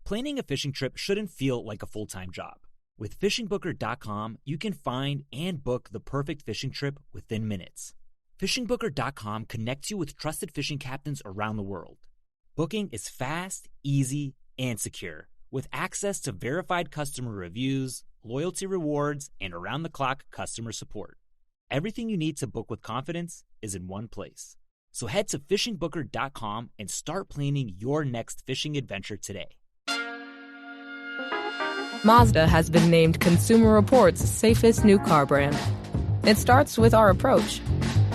Planning a fishing trip shouldn't feel like a full-time job. With FishingBooker.com, you can find and book the perfect fishing trip within minutes. FishingBooker.com connects you with trusted fishing captains around the world. Booking is fast, easy, and secure, with access to verified customer reviews, loyalty rewards, and around-the-clock customer support. Everything you need to book with confidence is in one place. So head to FishingBooker.com and start planning your next fishing adventure today. Mazda has been named Consumer Reports' safest new car brand. It starts with our approach.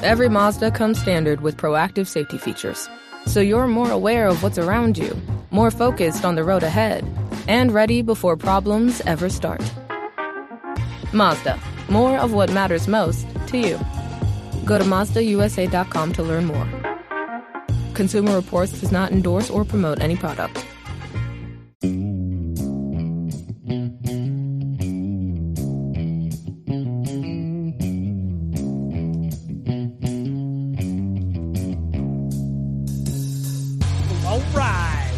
Every Mazda comes standard with proactive safety features, so you're more aware of what's around you, more focused on the road ahead, and ready before problems ever start. Mazda, more of what matters most to you. Go to MazdaUSA.com to learn more. Consumer Reports does not endorse or promote any product.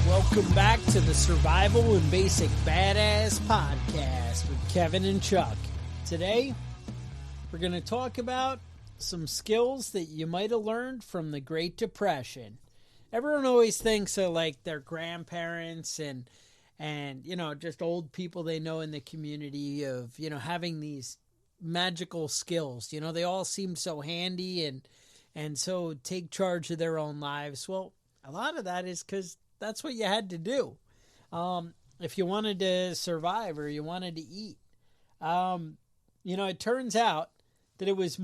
Welcome back to the Survival and Basic Badass podcast with Kevin and Chuck. Today, we're going to talk about some skills that you might have learned from the Great Depression. Everyone always thinks of like their grandparents and you know, just old people they know in the community of, you know, having these magical skills. You know, they all seem so handy and so take charge of their own lives. Well, a lot of that is because that's what you had to do if you wanted to survive or you wanted to eat. You know, it turns out that there's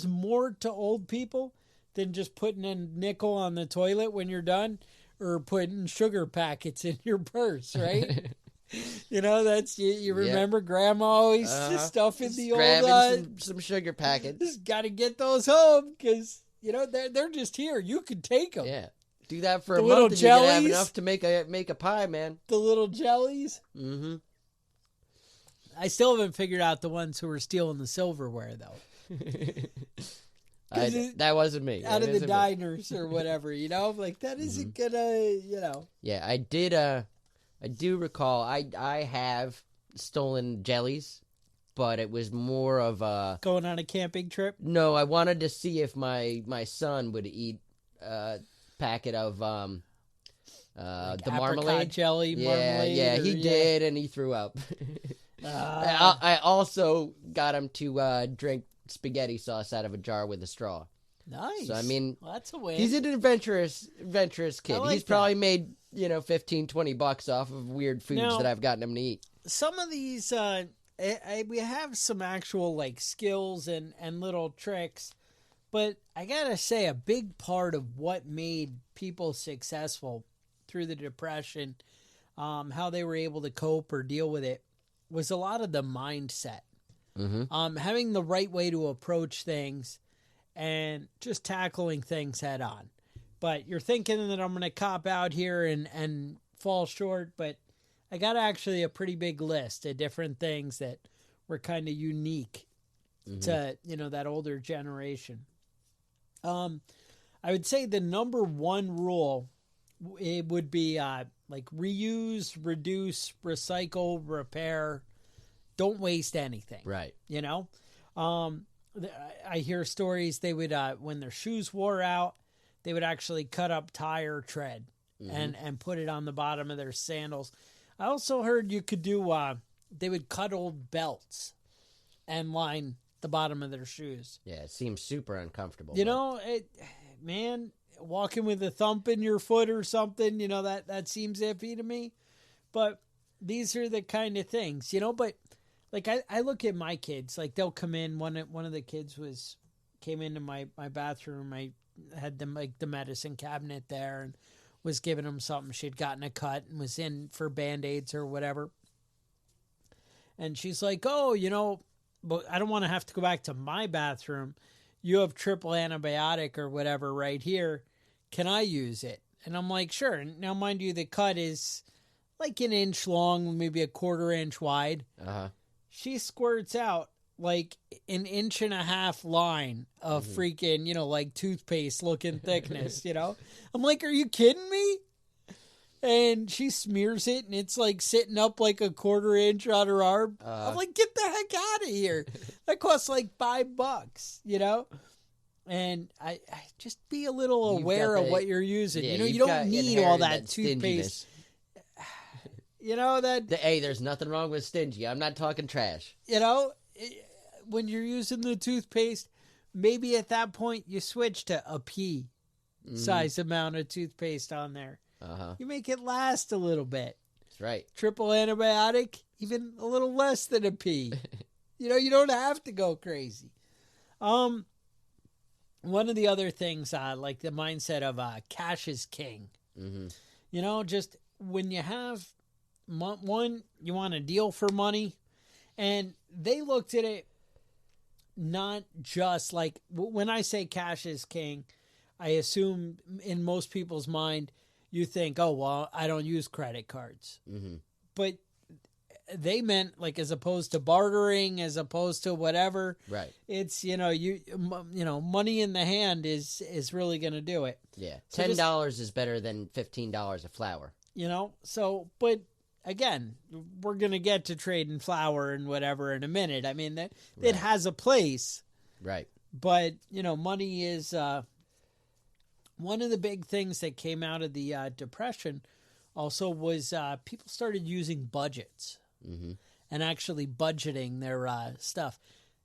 more to old people than just putting a nickel on the toilet when you're done or putting sugar packets in your purse, right? You know, that's you remember Grandma always stuffing the old some sugar packets. Just got to get those home because, you know, they're just here. You could take them. Yeah. Do that for a month and you can have enough to make a pie, man. The little jellies. Mm-hmm. I still haven't figured out the ones who were stealing the silverware, though. That wasn't me. Out of the diners or whatever, you know? Like, that isn't gonna, you know. Yeah, I do recall, I have stolen jellies, but it was more of a... Going on a camping trip? No, I wanted to see if my son would eat... packet of like the marmalade jelly marmalade. Yeah, he did, and he threw up. I also got him to drink spaghetti sauce out of a jar with a straw. Nice. So I mean, well, that's a win. He's an adventurous kid. Like he's probably made, you know, $15-$20 off of weird foods that I've gotten him to eat. Some of these we have some actual like skills and little tricks. But I gotta say, a big part of what made people successful through the Depression, how they were able to cope or deal with it, was a lot of the mindset. Mm-hmm. Having the right way to approach things and just tackling things head on. But you're thinking that I'm going to cop out here and fall short, but I got actually a pretty big list of different things that were kind of unique to, you know, that older generation. I would say the number one rule, it would be like reuse, reduce, recycle, repair. Don't waste anything. Right. You know, I hear stories they would, when their shoes wore out, they would actually cut up tire tread and put it on the bottom of their sandals. I also heard you could do, they would cut old belts and line the bottom of their shoes. Yeah, it seems super uncomfortable. You know, man, walking with a thump in your foot or something, you know, that seems iffy to me. But these are the kind of things, you know, but like I look at my kids, like they'll come in, one of the kids came into my bathroom. I had them like the medicine cabinet there and was giving them something. She'd gotten a cut and was in for Band-Aids or whatever. And she's like, oh, you know, but I don't want to have to go back to my bathroom. You have triple antibiotic or whatever right here. Can I use it? And I'm like, sure. Now, mind you, the cut is like an inch long, maybe a quarter inch wide. Uh-huh. She squirts out like an inch and a half line of freaking, you know, like toothpaste looking thickness, you know? I'm like, are you kidding me? And she smears it, and it's like sitting up like a quarter inch on her arm. I'm like, get the heck out of here. That costs like $5, you know? And I just be a little aware of what you're using. Yeah, you don't need all that toothpaste. You know, hey, there's nothing wrong with stingy. I'm not talking trash. You know, when you're using the toothpaste, maybe at that point you switch to a pea size amount of toothpaste on there. You make it last a little bit. That's right. Triple antibiotic, even a little less than a pea. You don't have to go crazy. One of the other things, like the mindset of cash is king. Just when you have one, you want a deal for money. And they looked at it not just like, when I say cash is king, I assume in most people's mind, you think, oh, well, I don't use credit cards. But they meant like as opposed to bartering, as opposed to whatever. Right. It's, money in the hand is really going to do it. Yeah. $10 is better than $15 of flour. But again, we're going to get to trading flour and whatever in a minute. I mean, it has a place. Right. But, money is... one of the big things that came out of the Depression also was people started using budgets and actually budgeting their stuff.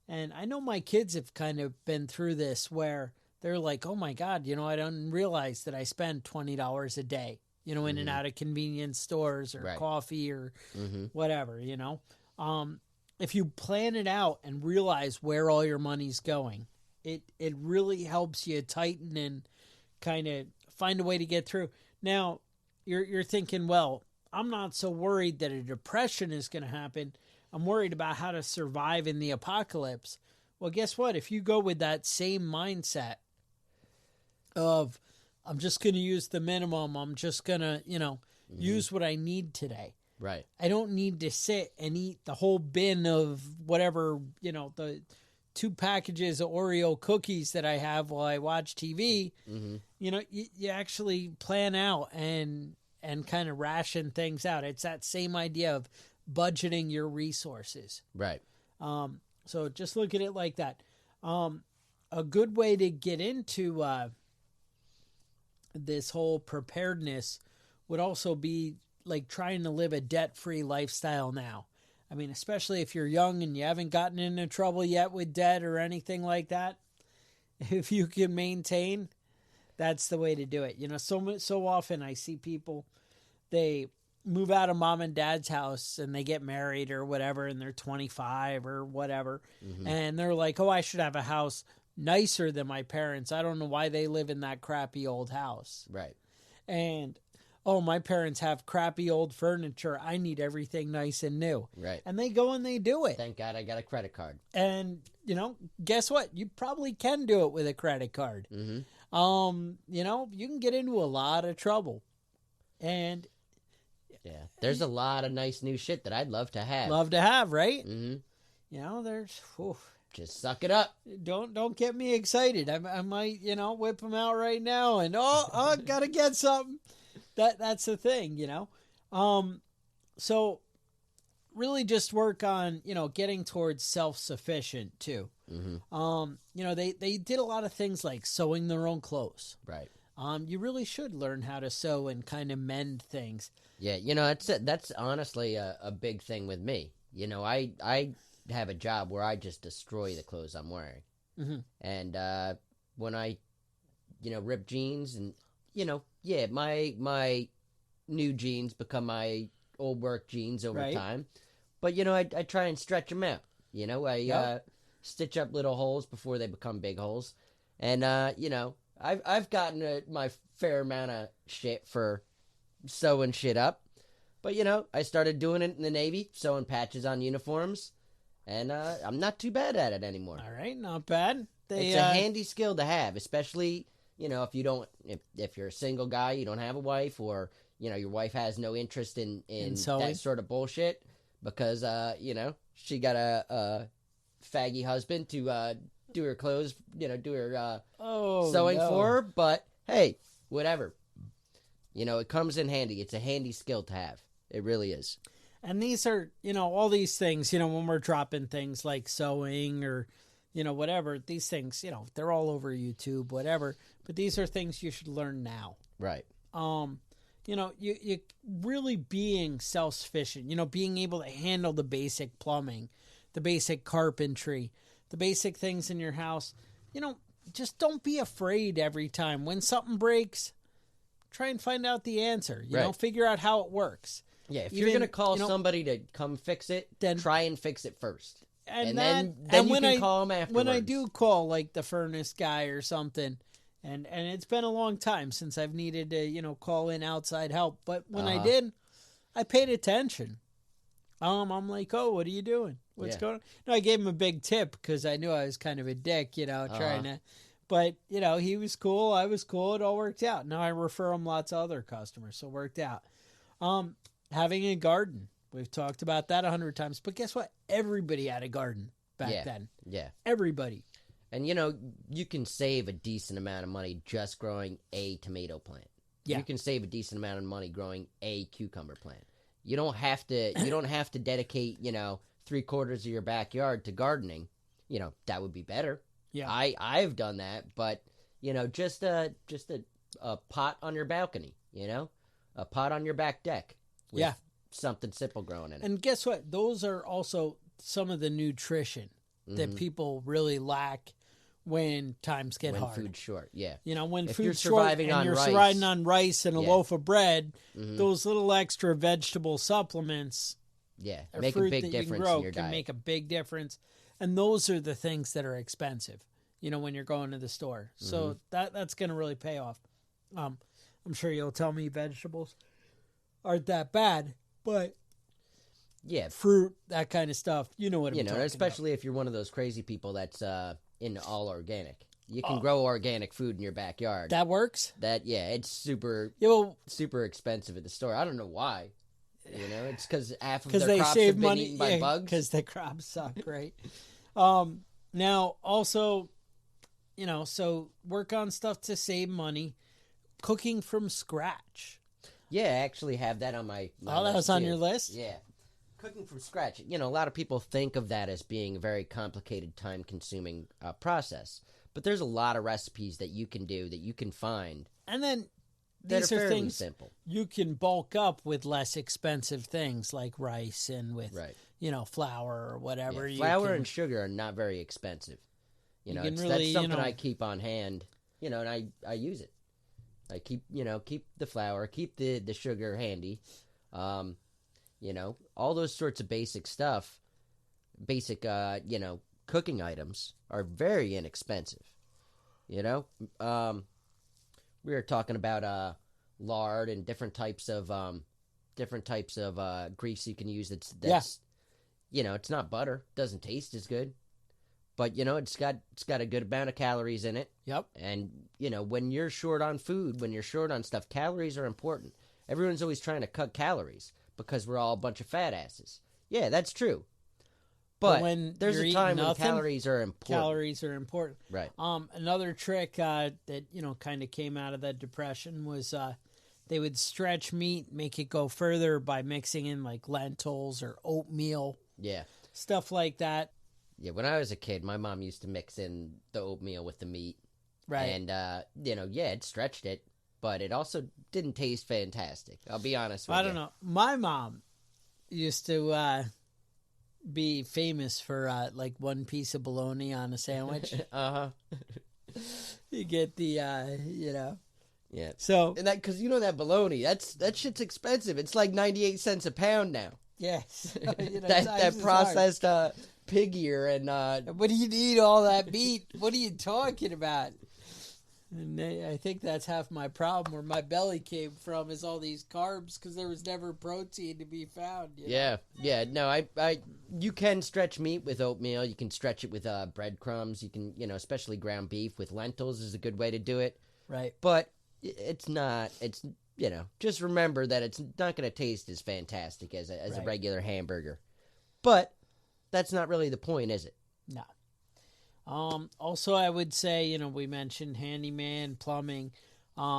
And I know my kids have kind of been through this where they're like, oh, my God, I don't realize that I spend $20 a day, in and out of convenience stores or coffee or whatever, If you plan it out and realize where all your money's going, it really helps you tighten and kind of find a way to get through. Now, you're thinking, well, I'm not so worried that a depression is going to happen. I'm worried about how to survive in the apocalypse. Well, guess what? If you go with that same mindset of, I'm just going to use the minimum, I'm just going to, use what I need today. Right. I don't need to sit and eat the whole bin of whatever, the 2 packages of Oreo cookies that I have while I watch TV. You actually plan out and kind of ration things out. It's that same idea of budgeting your resources. Right. So just look at it like that. A good way to get into this whole preparedness would also be like trying to live a debt-free lifestyle now. I mean, especially if you're young and you haven't gotten into trouble yet with debt or anything like that, if you can maintain, that's the way to do it. So often I see people, they move out of mom and dad's house and they get married or whatever, and they're 25 or whatever, and they're like, oh, I should have a house nicer than my parents. I don't know why they live in that crappy old house. Right. And oh, my parents have crappy old furniture. I need everything nice and new. Right. And they go and they do it. Thank God I got a credit card. And, guess what? You probably can do it with a credit card. You can get into a lot of trouble. And yeah, there's a lot of nice new shit that I'd love to have. Love to have, right? There's... Just suck it up. Don't get me excited. I might, whip them out right now and, gotta get something. That's the thing, So really just work on, getting towards self-sufficient too. They did a lot of things like sewing their own clothes. Right. You really should learn how to sew and kind of mend things. Yeah, that's honestly a big thing with me. I have a job where I just destroy the clothes I'm wearing. And when I, rip jeans and, my new jeans become my old work jeans over time. But, I try and stretch them out. I stitch up little holes before they become big holes. And, I've gotten my fair amount of shit for sewing shit up. But, I started doing it in the Navy, sewing patches on uniforms. And I'm not too bad at it anymore. All right, not bad. It's a handy skill to have, especially, if you don't, if you're a single guy, you don't have a wife, or, your wife has no interest in that sort of bullshit because, she got a faggy husband to do her clothes, do her sewing for her. But, hey, whatever. You know, it comes in handy. It's a handy skill to have. It really is. And these are, all these things, when we're dropping things like sewing or, whatever, these things, they're all over YouTube, whatever. But these are things you should learn now. Right. You really being self-sufficient, being able to handle the basic plumbing, the basic carpentry, the basic things in your house, just don't be afraid every time. When something breaks, try and find out the answer, figure out how it works. Yeah, if you're going to call somebody to come fix it, then try and fix it first. And then you can call them afterwards. When I do call, like, the furnace guy or something, and it's been a long time since I've needed to, call in outside help. But when I did, I paid attention. I'm like, oh, what are you doing? What's going on? No, I gave him a big tip because I knew I was kind of a dick, trying to. But, he was cool. I was cool. It all worked out. Now I refer him lots of other customers, so it worked out. Having a garden. We've talked about that 100 times. But guess what? Everybody had a garden back then. Yeah. Everybody. And, you can save a decent amount of money just growing a tomato plant. Yeah. You can save a decent amount of money growing a cucumber plant. You don't have to dedicate, 3/4 of your backyard to gardening. That would be better. Yeah. I've done that, but, just a pot on your balcony, a pot on your back deck. With something simple growing in it. And guess what? Those are also some of the nutrition that people really lack when times get hard. When food's short, yeah. When if food's you're surviving short and on you're rice, surviving on rice and a loaf of bread, those little extra vegetable supplements make a big difference in your diet. Can make a big difference. And those are the things that are expensive, when you're going to the store. So that's going to really pay off. I'm sure you'll tell me vegetables aren't that bad, but fruit, that kind of stuff, what I'm talking about. Especially if you're one of those crazy people that's into all organic. You can grow organic food in your backyard. That works? It's super expensive at the store. I don't know why. It's because half of their crops have been eaten by bugs. Because the crops suck, right? Now, also, so work on stuff to save money. Cooking from scratch. Yeah, I actually have that on my list. That was on your list? Yeah. Cooking from scratch. A lot of people think of that as being a very complicated, time-consuming process. But there's a lot of recipes that you can do, that you can find. And then these are things simple. You can bulk up with less expensive things like rice and with, flour or whatever. Yeah, flour and sugar are not very expensive. That's something I keep on hand, and I use it. I keep the flour, keep the sugar handy. All those sorts of basic stuff, cooking items are very inexpensive. We were talking about lard and different types of grease you can use. That's it's not butter. Doesn't taste as good. But, it's got a good amount of calories in it. Yep. And, when you're short on food, when you're short on stuff, calories are important. Everyone's always trying to cut calories because we're all a bunch of fat asses. Yeah, that's true. But when there's a time when calories are important. Calories are important. Right. Another trick that, kind of came out of that depression was they would stretch meat, make it go further by mixing in, like, lentils or oatmeal. Yeah. Stuff like that. Yeah, when I was a kid, my mom used to mix in the oatmeal with the meat. Right. And, it stretched it, but it also didn't taste fantastic. I'll be honest with you. I don't know. My mom used to be famous for, like, one piece of bologna on a sandwich. Uh-huh. You get the, Yeah. So. And that, because that bologna, that shit's expensive. It's like 98 cents a pound now. Yes. that processed pig ear and what do you need all that meat? What are you talking about? And I think that's half my problem, where my belly came from, is all these carbs, because there was never protein to be found. Yeah. No, you can stretch meat with oatmeal. You can stretch it with breadcrumbs. You can, especially ground beef with lentils is a good way to do it. Right. But it's not. It's just remember that it's not going to taste as fantastic as a regular hamburger. But that's not really the point, is it? No. Also, I would say, we mentioned handyman, plumbing.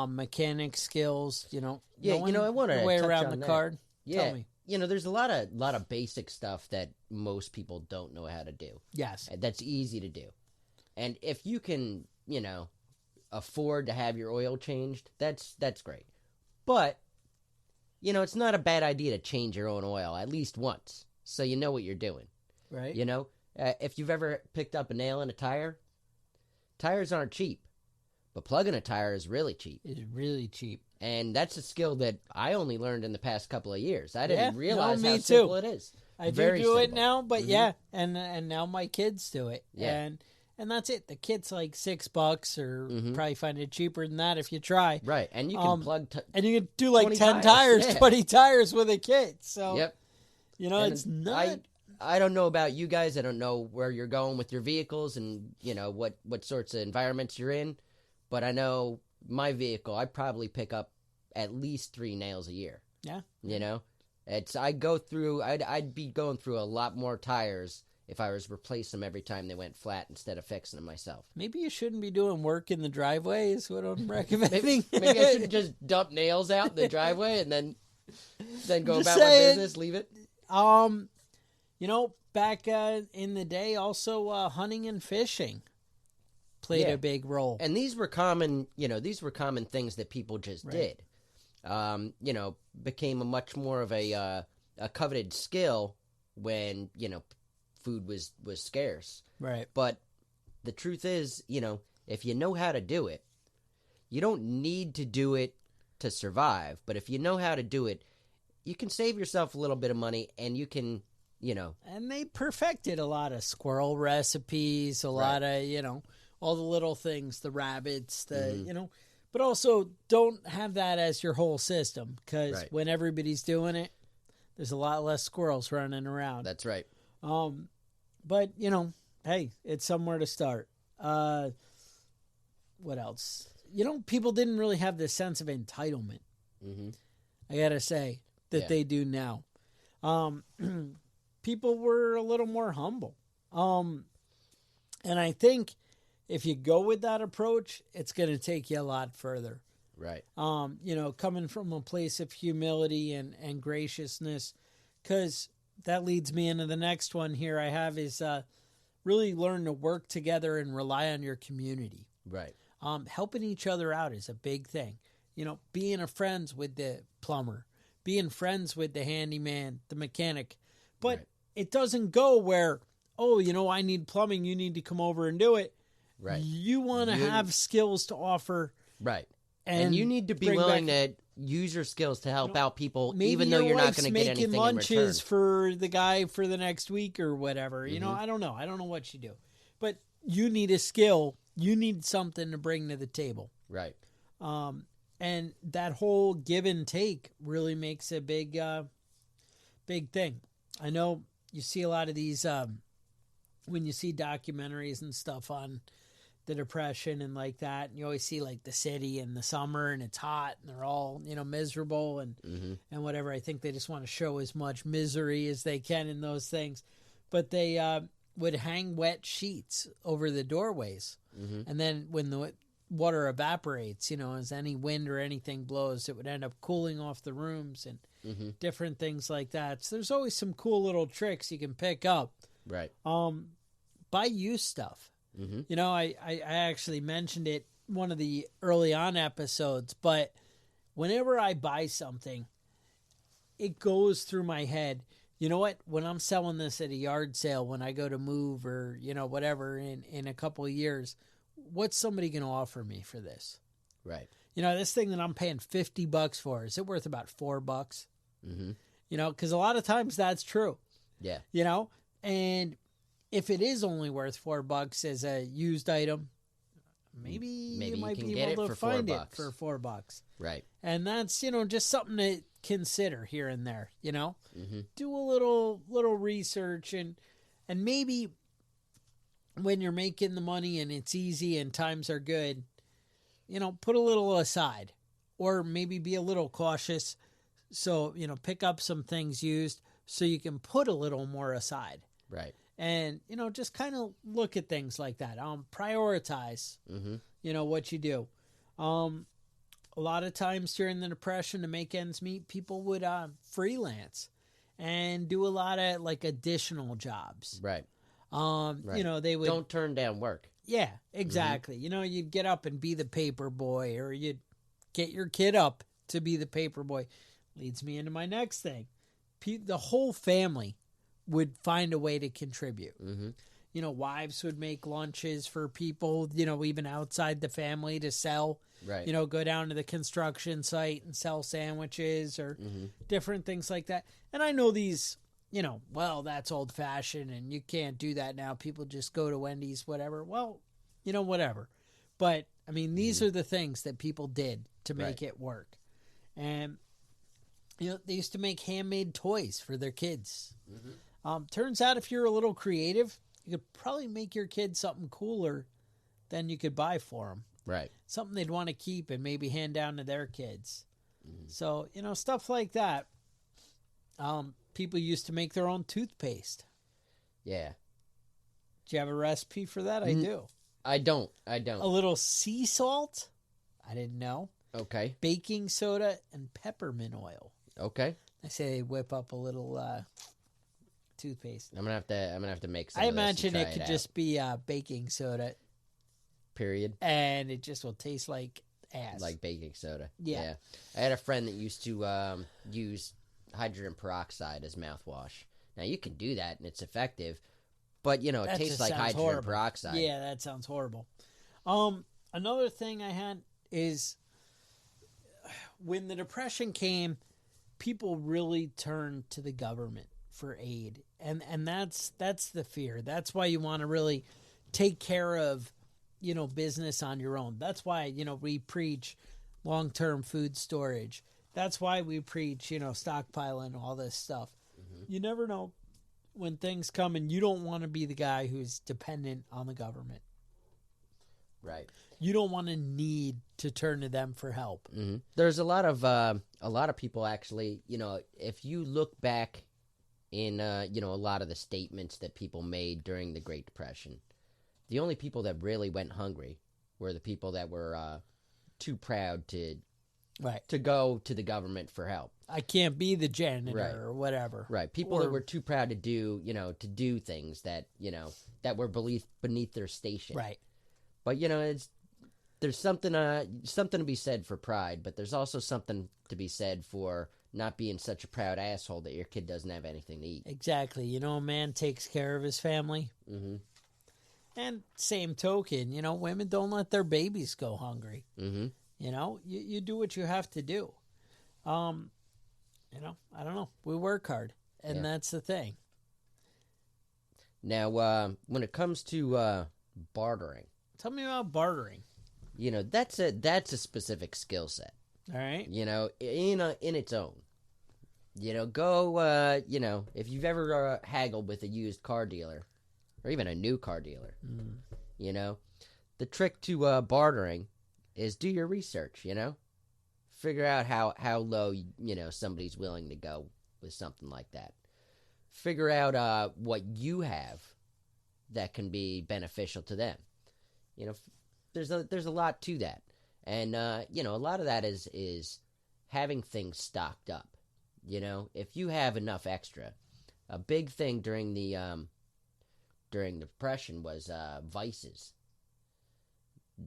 mechanic skills, Yeah, I want to way touch around on the that. card. Yeah, Tell me. there's a lot of basic stuff that most people don't know how to do. Yes. That's easy to do. And if you can, afford to have your oil changed, that's great. But, it's not a bad idea to change your own oil at least once, so you know what you're doing. Right. If you've ever picked up a nail in a tire, tires aren't cheap, but plugging a tire is really cheap. It's really cheap. And that's a skill that I only learned in the past couple of years. I didn't realize me how too. simple it is. I Very do it simple. now, but and now my kids do it. Yeah. And that's it. The kit's like $6, or probably find it cheaper than that if you try. Right, and you can plug... and you can do like 20 10 tires, yeah. 20 tires with a kit. So, Yep. And it's not... I don't know about you guys. I don't know where you're going with your vehicles and, what sorts of environments you're in. But I know my vehicle, I probably pick up at least 3 nails a year. Yeah. I'd be going through a lot more tires if I was replacing them every time they went flat instead of fixing them myself. Maybe you shouldn't be doing work in the driveway is what I'm recommending. maybe I should just dump nails out in the driveway and then go Just about my saying. business, leave it. Back in the day, also hunting and fishing played a big role. And these were common things that people just did. Became a much more of a coveted skill when, food was scarce. Right. But the truth is, if you know how to do it, you don't need to do it to survive. But if you know how to do it, you can save yourself a little bit of money, and you can, And they perfected a lot of squirrel recipes, a lot of, all the little things, the rabbits, but also don't have that as your whole system, because when everybody's doing it, there's a lot less squirrels running around. That's right. But, hey, it's somewhere to start. What else? People didn't really have this sense of entitlement. Mm-hmm. I got to say that they do now. People were a little more humble. And I think if you go with that approach, it's going to take you a lot further. Right. Coming from a place of humility and graciousness, because that leads me into the next one here I have is really learn to work together and rely on your community. Right. Helping each other out is a big thing. Being friends with the plumber, being friends with the handyman, the mechanic. But it doesn't go where, I need plumbing, you need to come over and do it. Right. You want to have skills to offer. Right. And you need to be willing to use your skills to help out people, even though you're not going to get anything in return. Maybe your wife's making lunches for the guy for the next week or whatever. Mm-hmm. I don't know. I don't know what you do. But you need a skill. You need something to bring to the table. Right. And that whole give and take really makes a big thing. I know you see a lot of these when you see documentaries and stuff on the Depression and like that, and you always see like the city in the summer and it's hot and they're all, miserable and whatever. I think they just want to show as much misery as they can in those things. But they would hang wet sheets over the doorways. Mm-hmm. And then when the water evaporates, as any wind or anything blows, it would end up cooling off the rooms and different things like that. So there's always some cool little tricks you can pick up. Right. Buy used stuff. Mm-hmm. I actually mentioned it one of the early on episodes, but whenever I buy something, it goes through my head. You know what? When I'm selling this at a yard sale, when I go to move or, whatever in a couple of years, what's somebody going to offer me for this? Right. This thing that I'm paying $50 for, is it worth about $4? Mm-hmm. Because a lot of times that's true. Yeah. And if it is only worth $4 as a used item, maybe you might be able to find it for $4. Right. And that's, just something to consider here and there, Mm-hmm. Do a little research and maybe when you're making the money and it's easy and times are good, put a little aside or maybe be a little cautious. So, pick up some things used so you can put a little more aside. Right. And, just kind of look at things like that. Prioritize, what you do. a lot of times during the Depression to make ends meet, people would freelance and do a lot of like additional jobs. Right. You know, they would don't turn down work. Yeah, exactly. You know, you'd get up and be the paper boy, or you'd get your kid up to be the paper boy. Leads me into my next thing. The whole family would find a way to contribute. You know, wives would make lunches for people, you know, even outside the family to sell. Right. You know, go down to the construction site and sell sandwiches or different things like that. And I know these, you know, well, that's old fashioned and you can't do that now. People just go to Wendy's, whatever. Well, you know, whatever. But, I mean, these are the things that people did to make it work. And, you know, they used to make handmade toys for their kids. Turns out if you're a little creative, you could probably make your kids something cooler than you could buy for them. Right. Something they'd want to keep and maybe hand down to their kids. So, you know, stuff like that. People used to make their own toothpaste. Yeah. Do you have a recipe for that? I do. I don't. A little sea salt? I didn't know. Okay. Baking soda and peppermint oil. Okay. I say they whip up a little toothpaste. I'm gonna have to make some. I of this imagine and it try could out. just be baking soda, Period. and it just will taste like ass. Like baking soda. Yeah. I had a friend that used to use hydrogen peroxide as mouthwash. Now you can do that and it's effective, but you know it That tastes just like sounds hydrogen horrible. peroxide. Yeah, that sounds horrible. Another thing I had is when the Depression came, people really turned to the government for aid, and that's the fear. That's why you want to really take care of, you know, business on your own. That's why, you know, we preach long-term food storage. That's why we preach, you know, stockpiling, all this stuff. You never know when things come, and you don't want to be the guy who's dependent on the government. Right. You don't want to need to turn to them for help. There's a lot of people actually. You know, if you look back in you know, a lot of the statements that people made during the Great Depression, the only people that really went hungry were the people that were too proud to go to the government for help. I can't be the janitor or whatever. Right. People that were too proud to do things that, you know, that were beneath their station. Right. But, you know, there's something to be said for pride, but there's also something to be said for not being such a proud asshole that your kid doesn't have anything to eat. Exactly. You know, a man takes care of his family. And same token, you know, women don't let their babies go hungry. You know, you do what you have to do. You know, I don't know. We work hard, and that's the thing. Now, when it comes to bartering, tell me about bartering. You know, that's a specific skill set. All right. You know, in its own. You know, go. You know, if you've ever haggled with a used car dealer, or even a new car dealer, you know, the trick to bartering is do your research. You know, figure out how low you know somebody's willing to go with something like that. Figure out what you have that can be beneficial to them. You know, there's a lot to that, and you know, a lot of that is having things stocked up. You know, if you have enough extra, a big thing during the Depression was vices,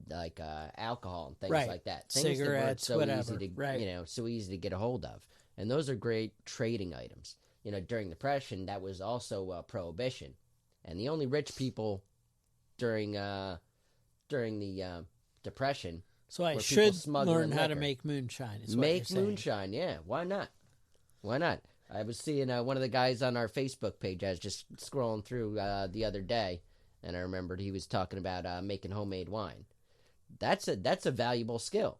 like alcohol and things like that. Things Cigarettes, that weren't so whatever. easy to, you know, so easy to get a hold of, and those are great trading items. You know, during the Depression, that was also prohibition, and the only rich people during the Depression. So I were should people smuggling learn how to liquor. make moonshine. Is what Make you're saying. moonshine, yeah. Why not? Why not? I was seeing one of the guys on our Facebook page. I was just scrolling through the other day, and I remembered he was talking about making homemade wine. That's a valuable skill.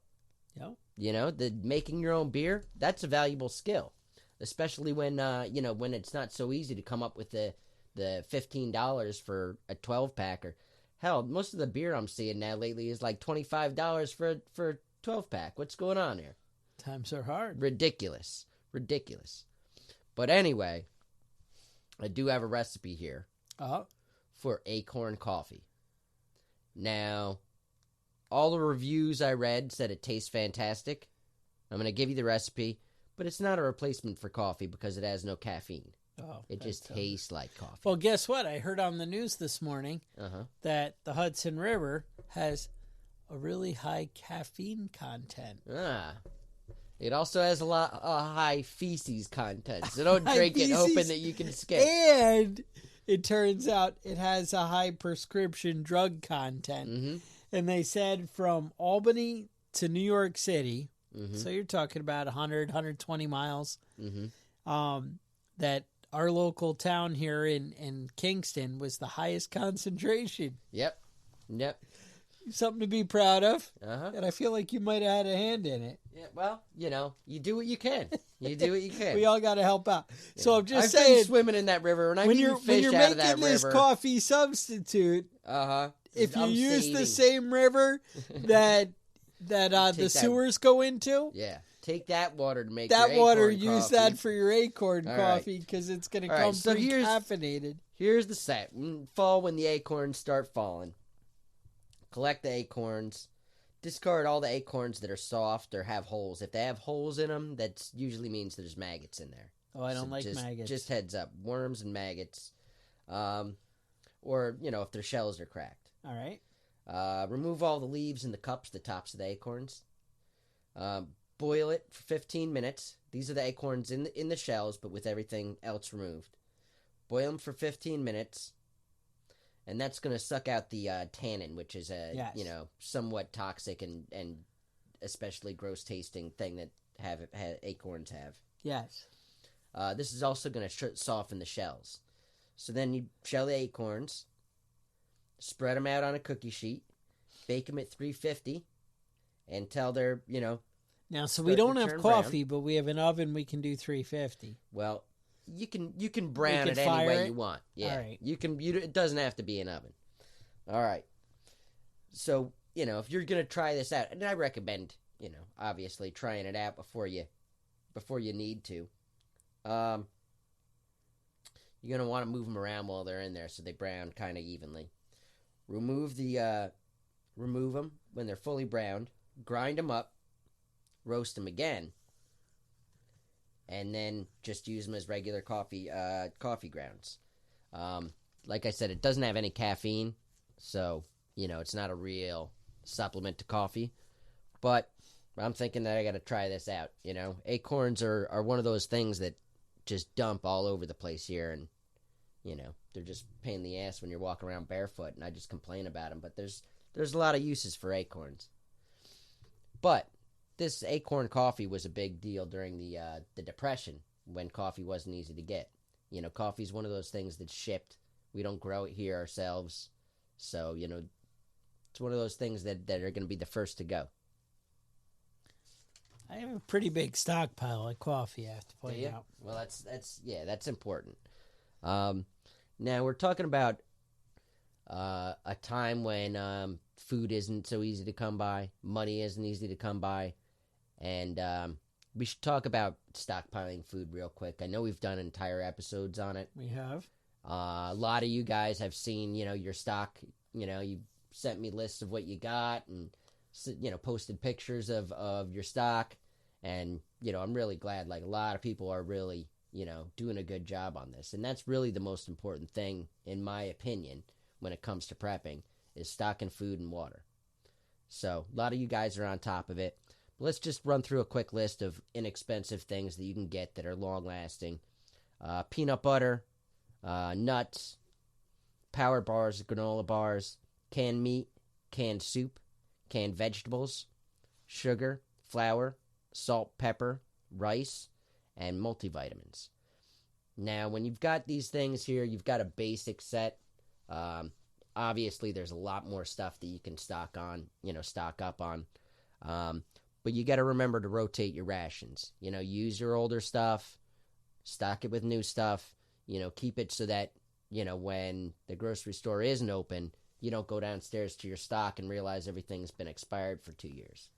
Yep. You know, the making your own beer. That's a valuable skill, especially when you know, when it's not so easy to come up with the $15 for a 12-pack, or hell, most of the beer I'm seeing now lately is like $25 for a 12-pack. What's going on here? Times are hard. Ridiculous. But anyway, I do have a recipe here for acorn coffee. Now, All the reviews I read said it tastes fantastic. I'm going to give you the recipe, but it's not a replacement for coffee because it has no caffeine. Oh, it just tastes like coffee. Well, guess what? I heard on the news this morning that the Hudson River has a really high caffeine content. It also has a lot of high feces content, so don't drink it hoping that you can skip. And it turns out it has a high prescription drug content. Mm-hmm. And they said from Albany to New York City, so you're talking about 100, 120 miles, that our local town here in Kingston was the highest concentration. Yep. Something to be proud of. And I feel like you might have had a hand in it. Yeah, well, you do what you can. We all got to help out. Yeah. So I'm just I've saying, been swimming in that river, and I'm eating fish out of that river. When you're making this coffee substitute, if you use the same river that the sewers go into, take that water to make that your water. Acorn Use coffee. that for your Acorn coffee because it's going to come pre-caffeinated. Here's the set. Fall when the acorns start falling. Collect the acorns. Discard all the acorns that are soft or have holes. If they have holes in them, that usually means there's maggots in there. Oh, I don't like maggots. Just heads up. Worms and maggots. Or, if their shells are cracked. All right. Remove all the leaves and the cups, the tops of the acorns. Boil it for 15 minutes. These are the acorns in the shells, but with everything else removed. Boil them for 15 minutes. And that's going to suck out the tannin, which is a somewhat toxic and especially gross tasting thing that acorns have. Yes. This is also going to soften the shells. So then you shell the acorns, spread them out on a cookie sheet, bake them at 350 until they're Now, so we don't have coffee, but we have an oven. We can do 350. Well. You can brown it any way you want. Yeah. All right. It doesn't have to be an oven. All right. So, if you're going to try this out, and I recommend, obviously trying it out before you need to. You're going to want to move them around while they're in there so they brown kind of evenly. Remove them when they're fully browned, grind them up, roast them again. And then just use them as regular coffee grounds. Like I said, it doesn't have any caffeine, so, it's not a real supplement to coffee. But I'm thinking that I got to try this out, Acorns are one of those things that just dump all over the place here, and, they're just a pain in the ass when you're walking around barefoot, and I just complain about them. But there's a lot of uses for acorns. But this acorn coffee was a big deal during the Depression when coffee wasn't easy to get. Coffee's one of those things that's shipped. We don't grow it here ourselves. So, it's one of those things that are going to be the first to go. I have a pretty big stockpile of coffee, I have to point out. Well, that's important. Now, we're talking about a time when food isn't so easy to come by, money isn't easy to come by. And we should talk about stockpiling food real quick. I know we've done entire episodes on it. We have. A lot of you guys have seen, your stock. You sent me lists of what you got and, posted pictures of your stock. And, I'm really glad. Like, a lot of people are really, doing a good job on this. And that's really the most important thing, in my opinion, when it comes to prepping, is stocking food and water. So, a lot of you guys are on top of it. Let's just run through a quick list of inexpensive things that you can get that are long-lasting. Peanut butter, nuts, power bars, granola bars, canned meat, canned soup, canned vegetables, sugar, flour, salt, pepper, rice, and multivitamins. Now, when you've got these things here, you've got a basic set. Obviously, there's a lot more stuff that you can stock up on. But you got to remember to rotate your rations. Use your older stuff, stock it with new stuff. Keep it so that, when the grocery store isn't open, you don't go downstairs to your stock and realize everything's been expired for 2 years.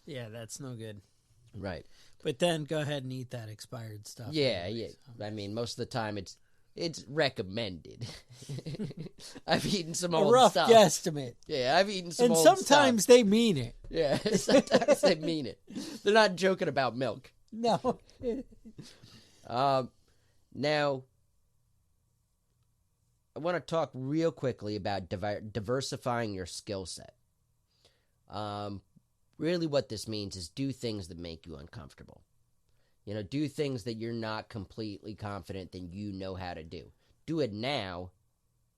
Yeah, that's no good. Right. But then go ahead and eat that expired stuff. Yeah, anyways. I mean, most of the time it's It's recommended. I've eaten some A old rough stuff. guessament. Yeah, I've eaten some And old sometimes stuff. they mean it. Yeah, sometimes they mean it. They're not joking about milk. No. Now, I want to talk real quickly about diversifying your skill set. Really what this means is do things that make you uncomfortable. You know, do things that you're not completely confident that you know how to do. Do it now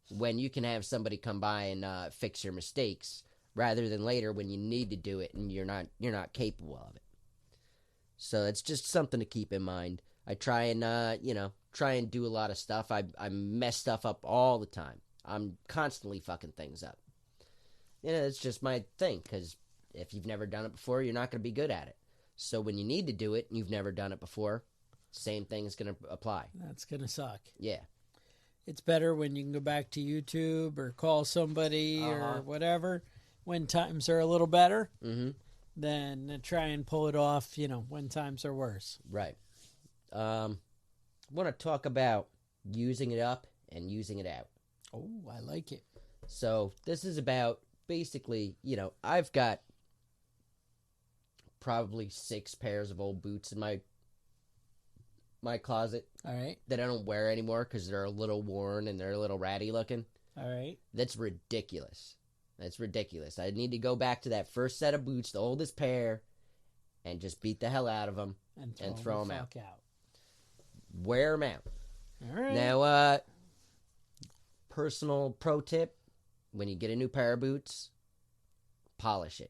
when you can have somebody come by and fix your mistakes rather than later when you need to do it and you're not capable of it. So it's just something to keep in mind. I try and do a lot of stuff. I mess stuff up all the time. I'm constantly fucking things up. You know, it's just my thing, because if you've never done it before, you're not going to be good at it. So when you need to do it and you've never done it before, same thing is going to apply. That's going to suck. Yeah. It's better when you can go back to YouTube or call somebody or whatever when times are a little better than to try and pull it off, when times are worse. Right. I want to talk about using it up and using it out. Oh, I like it. So this is about basically, I've got probably 6 pairs of old boots in my closet. All right. That I don't wear anymore because they're a little worn and they're a little ratty looking. All right. That's ridiculous. That's ridiculous. I need to go back to that first set of boots, the oldest pair, and just beat the hell out of them and throw them out. Wear them out. All right. Now, personal pro tip, when you get a new pair of boots, polish it.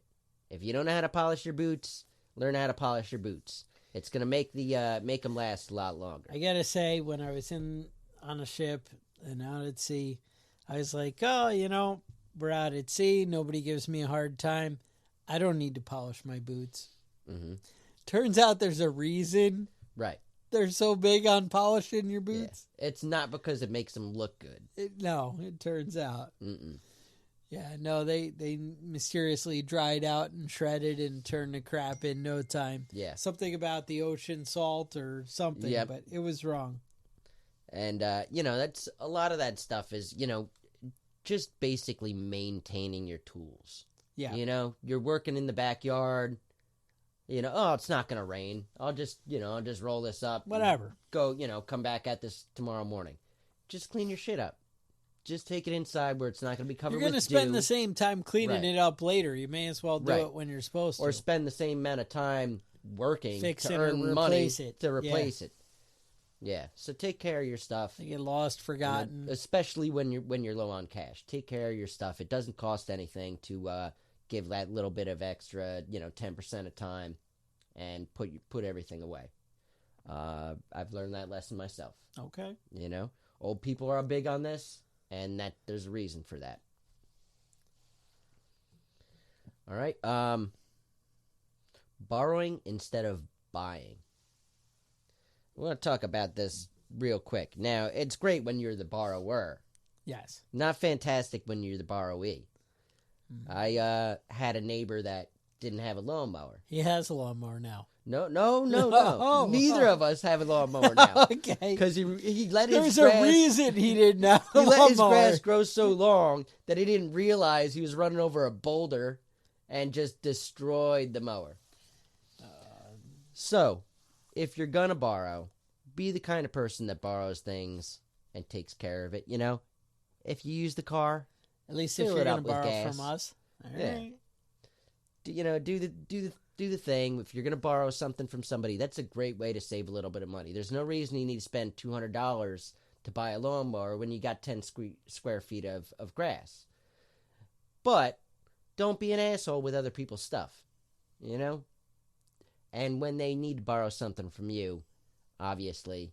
If you don't know how to polish your boots, learn how to polish your boots. It's going to make them last a lot longer. I got to say, when I was on a ship and out at sea, I was like, oh, we're out at sea. Nobody gives me a hard time. I don't need to polish my boots. Mm-hmm. Turns out there's a reason. Right. They're so big on polishing your boots. Yeah. It's not because it makes them look good. It turns out. Mm-mm. Yeah, no, they mysteriously dried out and shredded and turned to crap in no time. Yeah. Something about the ocean salt or something, but it was wrong. And, that's a lot of that stuff is, just basically maintaining your tools. Yeah. You're working in the backyard. It's not going to rain. I'll just roll this up. Whatever. Go, come back at this tomorrow morning. Just clean your shit up. Just take it inside where it's not going to be covered with dew. You're going to spend the same time cleaning it up later. You may as well do it when you're supposed to. Or spend the same amount of time working Fix to it earn or money replace it. to replace it. Yeah. So take care of your stuff. They get lost, forgotten. Especially when you're low on cash. Take care of your stuff. It doesn't cost anything to give that little bit of extra, 10% of time and put everything away. I've learned that lesson myself. Okay. Old people are big on this. And that there's a reason for that. All right. Borrowing instead of buying. I want to talk about this real quick. Now, it's great when you're the borrower. Yes. Not fantastic when you're the borrowee. Mm-hmm. I had a neighbor that didn't have a lawnmower. He has a lawnmower now. No. Neither of us have a lawnmower now. Okay. Because he let his grass... There's a reason he didn't have a lawnmower. He let his grass grow so long that he didn't realize he was running over a boulder and just destroyed the mower. So, if you're going to borrow, be the kind of person that borrows things and takes care of it, If you use the car, at least if you're going to borrow from us. All right. Do the thing. If you're going to borrow something from somebody, that's a great way to save a little bit of money. There's no reason you need to spend $200 to buy a lawnmower when you got 10 square feet of grass. But don't be an asshole with other people's stuff, And when they need to borrow something from you, obviously,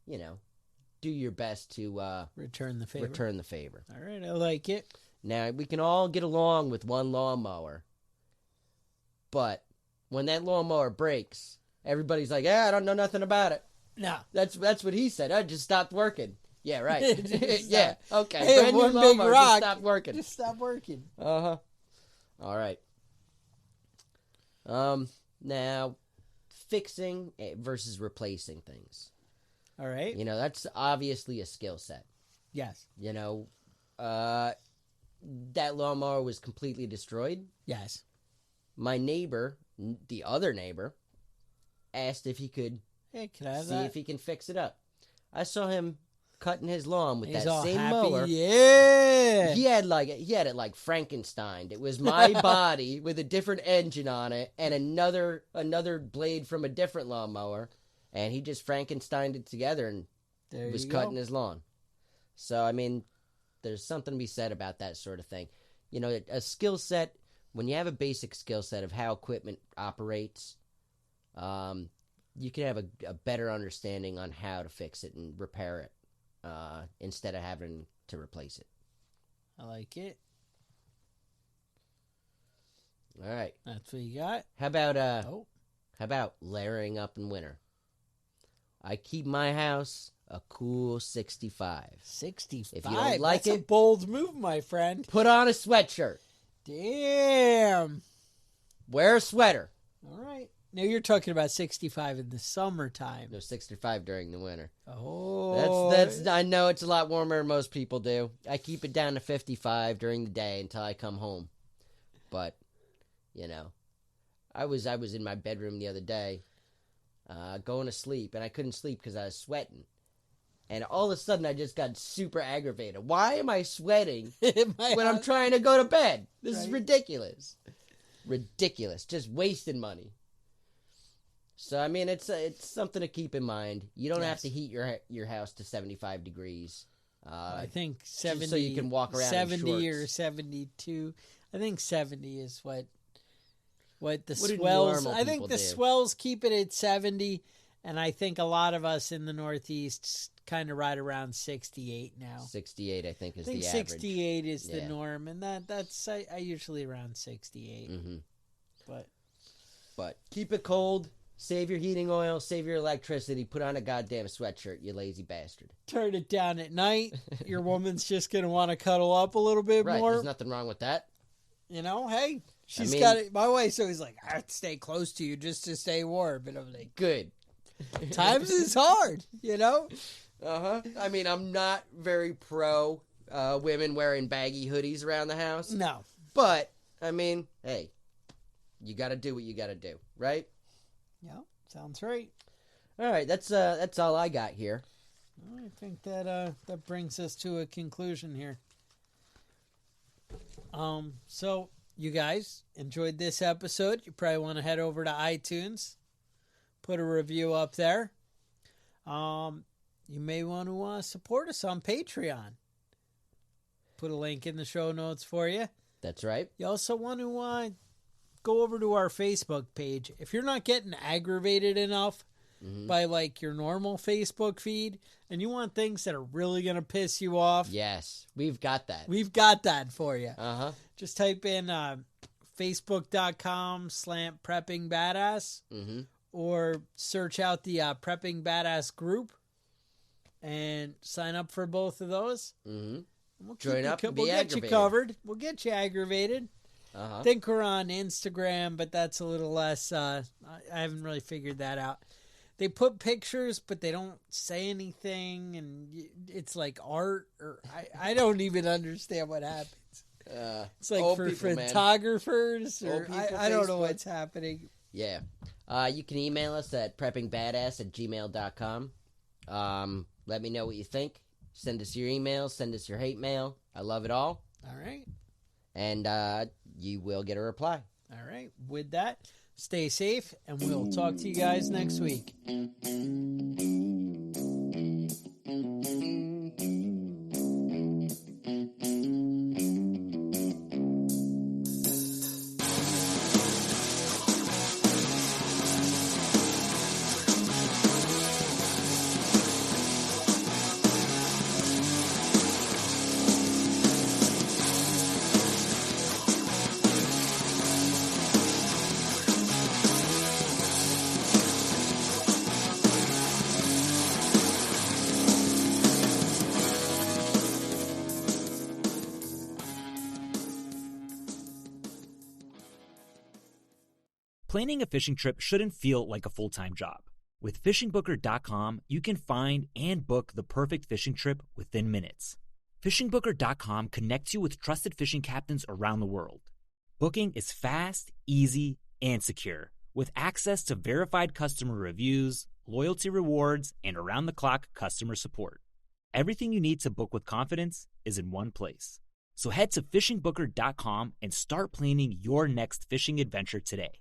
do your best to return the favor. All right, I like it. Now, we can all get along with one lawnmower. But when that lawnmower breaks, everybody's like, I don't know nothing about it. No. That's what he said. I just stopped working. Yeah, right. Yeah, okay. Hey, brand one new big lawnmower rock. just stopped working. Just stop working. Uh-huh. All right. Now, fixing versus replacing things. All right. You know, that's obviously a skill set. Yes. You know, that lawnmower was completely destroyed. Yes. My neighbor, the other neighbor, asked if he could Hey, can I have see that? if he can fix it up. I saw him cutting his lawn with He's that all same happy. mower. Yeah. He had it like Frankenstein. It was my body with a different engine on it and another blade from a different lawnmower, and he just Frankensteined it together and was cutting his lawn. So I mean, there's something to be said about that sort of thing. You know, a skill set, when you have a basic skill set of how equipment operates, you can have a better understanding on how to fix it and repair it instead of having to replace it. I like it. All right. That's what you got. How about layering up in winter? I keep my house a cool 65. 65. If you don't like That's it, a bold move, my friend. put on a sweatshirt. Damn. Wear a sweater. All right. Now you're talking about 65 in the summertime. No, 65 during the winter. Oh. That's. I know it's a lot warmer than most people do. I keep it down to 55 during the day until I come home. But, you know, I was in my bedroom the other day, going to sleep, and I couldn't sleep because I was sweating. And all of a sudden, I just got super aggravated. Why am I sweating when I'm trying to go to bed? This is ridiculous. Ridiculous. Just wasting money. So, I mean, it's something to keep in mind. You don't have to heat your house to 75 degrees. I think 70. So you can walk around 70 in shorts. or 72. I think 70 is what the What do swells. normal I think people the do? swells keep it at 70, and I think a lot of us in the Northeast kind of right around 68 now. 68, I think, is I think the average. 68 is the norm, and that's I usually around 68. Mm-hmm. But keep it cold. Save your heating oil. Save your electricity. Put on a goddamn sweatshirt, you lazy bastard. turn it down at night. Your woman's just gonna want to cuddle up a little bit Right, more. there's nothing wrong with that. You know, hey, she's I mean- got it. My wife's always like, I have to stay close to you just to stay warm. And I'm like, Good. times is hard, you know? Uh-huh. I mean, I'm not very pro women wearing baggy hoodies around the house. No. But, I mean, hey, you got to do what you got to do, right? Yeah, sounds right. All right, that's all I got here. I think that brings us to a conclusion here. So you guys enjoyed this episode. You probably want to head over to iTunes, put a review up there. You may want to support us on Patreon. Put a link in the show notes for you. That's right. You also want to go over to our Facebook page. If you're not getting aggravated enough by like your normal Facebook feed and you want things that are really going to piss you off, Yes, we've got that. we've got that for you. Uh-huh. Just type in facebook.com/PreppingBadass or search out the Prepping Badass group and sign up for both of those. Mm-hmm. We'll Join up and be we'll get aggravated. you covered. We'll get you aggravated. Uh-huh. I think we're on Instagram, but that's a little less. I haven't really figured that out. They put pictures, but they don't say anything, and it's like art, or I don't even understand what happens. It's like old for people, man. photographers, or Old people I don't know Facebook. what's happening. Yeah. You can email us at preppingbadass@gmail.com. Let me know what you think. Send us your emails. Send us your hate mail. I love it all. All right. And you will get a reply. All right. With that, stay safe, and we'll talk to you guys next week. Planning a fishing trip shouldn't feel like a full-time job. With FishingBooker.com, you can find and book the perfect fishing trip within minutes. FishingBooker.com connects you with trusted fishing captains around the world. Booking is fast, easy, and secure, with access to verified customer reviews, loyalty rewards, and around-the-clock customer support. Everything you need to book with confidence is in one place. So head to FishingBooker.com and start planning your next fishing adventure today.